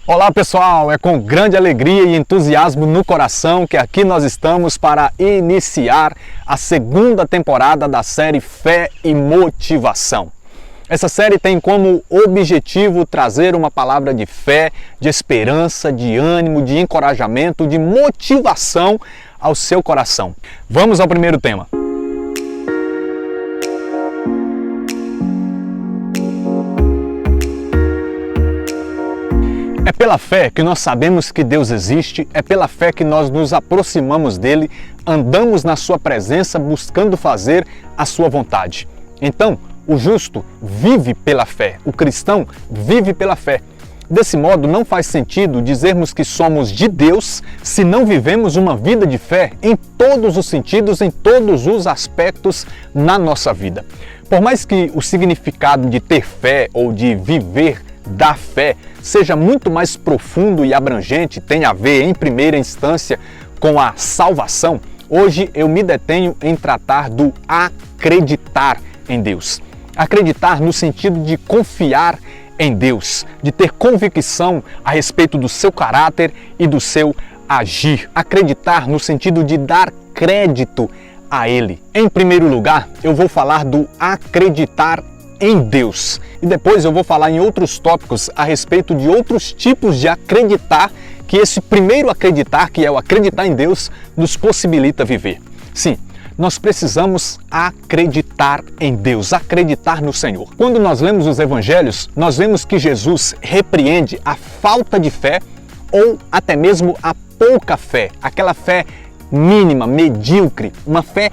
Olá pessoal, é com grande alegria e entusiasmo no coração que aqui nós estamos para iniciar a segunda temporada da série Fé e Motivação. Essa série tem como objetivo trazer uma palavra de fé, de esperança, de ânimo, de encorajamento, de motivação ao seu coração. Vamos ao primeiro tema. É pela fé que nós sabemos que Deus existe, é pela fé que nós nos aproximamos dele, andamos na sua presença buscando fazer a sua vontade. Então, o justo vive pela fé, o cristão vive pela fé. Desse modo, não faz sentido dizermos que somos de Deus se não vivemos uma vida de fé em todos os sentidos, em todos os aspectos na nossa vida. Por mais que o significado de ter fé ou de viver da fé seja muito mais profundo e abrangente, tem a ver em primeira instância com a salvação, hoje eu me detenho em tratar do acreditar em Deus. Acreditar no sentido de confiar em Deus, de ter convicção a respeito do seu caráter e do seu agir. Acreditar no sentido de dar crédito a Ele. Em primeiro lugar, eu vou falar do acreditar em Deus. E depois eu vou falar em outros tópicos a respeito de outros tipos de acreditar que esse primeiro acreditar, que é o acreditar em Deus, nos possibilita viver. Sim, nós precisamos acreditar em Deus, acreditar no Senhor. Quando nós lemos os evangelhos, nós vemos que Jesus repreende a falta de fé ou até mesmo a pouca fé, aquela fé mínima, medíocre, uma fé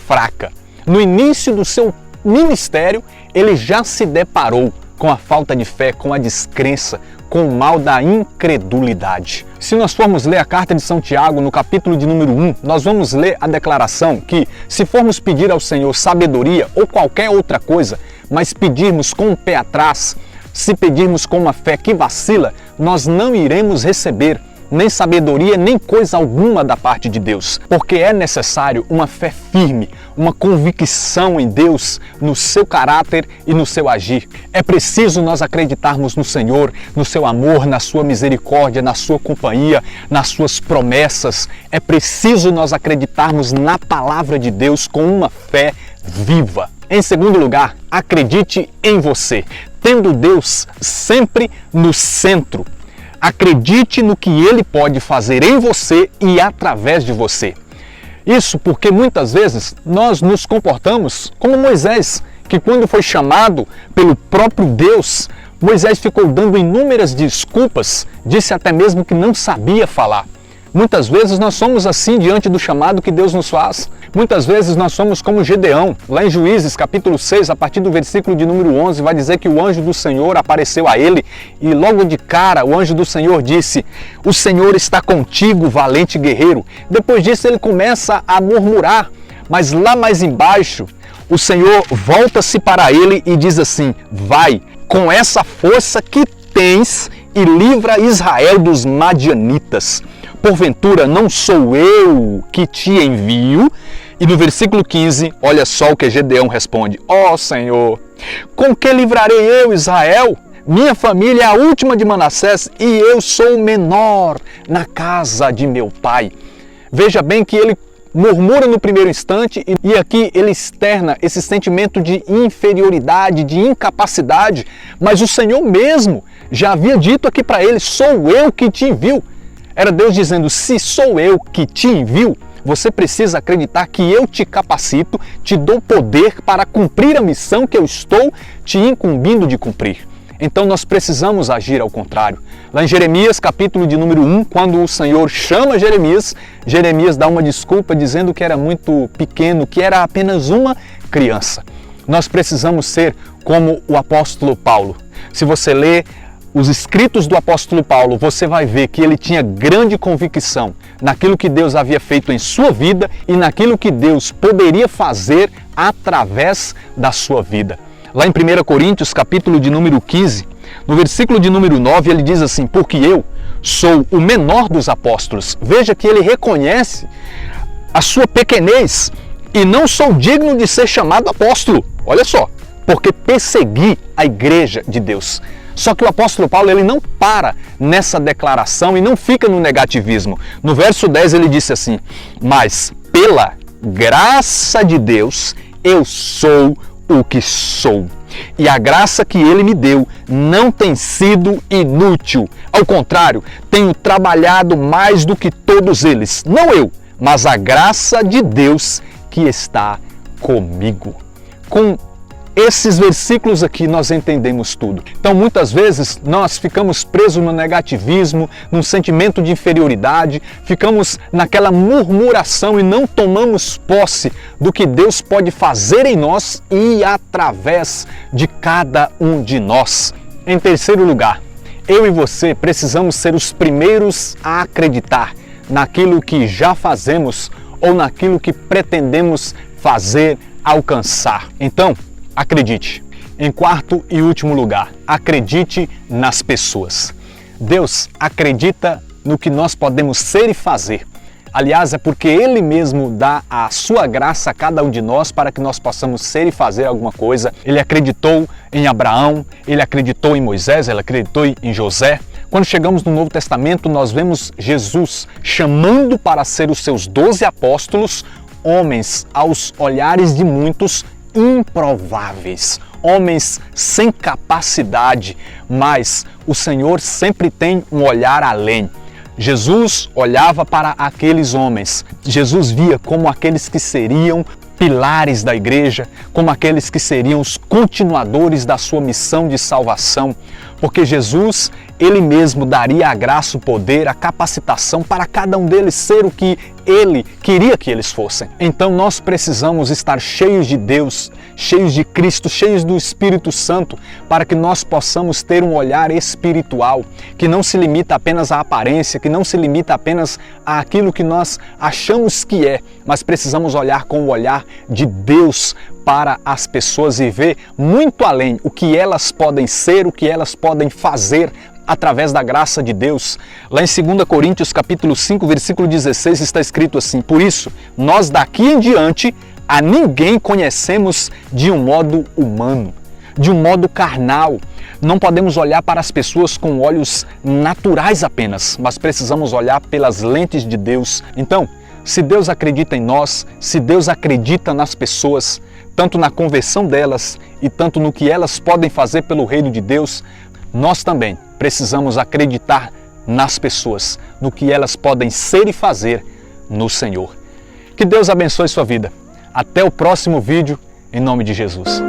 fraca. No início do seu ministério, ele já se deparou com a falta de fé, com a descrença, com o mal da incredulidade. Se nós formos ler a carta de São Tiago, no capítulo de número 1, nós vamos ler a declaração que, se formos pedir ao Senhor sabedoria ou qualquer outra coisa, mas pedirmos com o pé atrás, se pedirmos com uma fé que vacila, nós não iremos receber nem sabedoria, nem coisa alguma da parte de Deus, porque é necessário uma fé firme, uma convicção em Deus, no seu caráter e no seu agir. É preciso nós acreditarmos no Senhor, no seu amor, na sua misericórdia, na sua companhia, nas suas promessas. É preciso nós acreditarmos na palavra de Deus com uma fé viva. Em segundo lugar, acredite em você, tendo Deus sempre no centro. Acredite no que Ele pode fazer em você e através de você. Isso porque muitas vezes nós nos comportamos como Moisés, que quando foi chamado pelo próprio Deus, Moisés ficou dando inúmeras desculpas, disse até mesmo que não sabia falar. Muitas vezes nós somos assim diante do chamado que Deus nos faz. Muitas vezes nós somos como Gedeão. Lá em Juízes, capítulo 6, a partir do versículo de número 11, vai dizer que o anjo do Senhor apareceu a ele e logo de cara o anjo do Senhor disse: "O Senhor está contigo, valente guerreiro." Depois disso ele começa a murmurar, mas lá mais embaixo o Senhor volta-se para ele e diz assim: "Vai com essa força que tens e livra Israel dos madianitas. Porventura não sou eu que te envio?" E no versículo 15, olha só o que Gedeão responde: "Ó Senhor, com que livrarei eu Israel? Minha família é a última de Manassés e eu sou o menor na casa de meu pai." Veja bem que ele murmura no primeiro instante e aqui ele externa esse sentimento de inferioridade, de incapacidade, mas o Senhor mesmo já havia dito aqui para ele: "Sou eu que te envio." Era Deus dizendo: se sou eu que te envio, você precisa acreditar que eu te capacito, te dou poder para cumprir a missão que eu estou te incumbindo de cumprir. Então nós precisamos agir ao contrário. Lá em Jeremias, capítulo de número 1, quando o Senhor chama Jeremias, Jeremias dá uma desculpa dizendo que era muito pequeno, que era apenas uma criança. Nós precisamos ser como o apóstolo Paulo. Se você ler os escritos do apóstolo Paulo, você vai ver que ele tinha grande convicção naquilo que Deus havia feito em sua vida e naquilo que Deus poderia fazer através da sua vida. Lá em 1 Coríntios, capítulo de número 15, no versículo de número 9, ele diz assim: "Porque eu sou o menor dos apóstolos." Veja que ele reconhece a sua pequenez e não sou digno de ser chamado apóstolo. Olha só, porque persegui a igreja de Deus. Só que o apóstolo Paulo ele não para nessa declaração e não fica no negativismo. No verso 10 ele disse assim: mas pela graça de Deus eu sou o que sou. E a graça que ele me deu não tem sido inútil. Ao contrário, tenho trabalhado mais do que todos eles. Não eu, mas a graça de Deus que está comigo. Com esses versículos aqui nós entendemos tudo. Então muitas vezes nós ficamos presos no negativismo, num sentimento de inferioridade, ficamos naquela murmuração e não tomamos posse do que Deus pode fazer em nós e através de cada um de nós. Em terceiro lugar, eu e você precisamos ser os primeiros a acreditar naquilo que já fazemos ou naquilo que pretendemos fazer, alcançar. Então, acredite. Em quarto e último lugar, acredite nas pessoas. Deus acredita no que nós podemos ser e fazer. Aliás, é porque Ele mesmo dá a sua graça a cada um de nós para que nós possamos ser e fazer alguma coisa. Ele acreditou em Abraão, Ele acreditou em Moisés, Ele acreditou em José. Quando chegamos no Novo Testamento, nós vemos Jesus chamando para ser os seus 12 apóstolos, homens aos olhares de muitos improváveis, homens sem capacidade, mas o Senhor sempre tem um olhar além. Jesus olhava para aqueles homens, Jesus via como aqueles que seriam pilares da igreja, como aqueles que seriam os continuadores da sua missão de salvação, porque Jesus, Ele mesmo daria a graça, o poder, a capacitação para cada um deles ser o que Ele queria que eles fossem. Então nós precisamos estar cheios de Deus, cheios de Cristo, cheios do Espírito Santo, para que nós possamos ter um olhar espiritual, que não se limita apenas à aparência, que não se limita apenas àquilo que nós achamos que é, mas precisamos olhar com o olhar de Deus para as pessoas e ver muito além o que elas podem ser, o que elas podem fazer através da graça de Deus. Lá em 2 Coríntios capítulo 5, versículo 16 está escrito assim: por isso, nós daqui em diante a ninguém conhecemos de um modo humano, de um modo carnal. Não podemos olhar para as pessoas com olhos naturais apenas, mas precisamos olhar pelas lentes de Deus. Então, se Deus acredita em nós, se Deus acredita nas pessoas, tanto na conversão delas e tanto no que elas podem fazer pelo reino de Deus, nós também precisamos acreditar nas pessoas, no que elas podem ser e fazer no Senhor. Que Deus abençoe sua vida. Até o próximo vídeo, em nome de Jesus.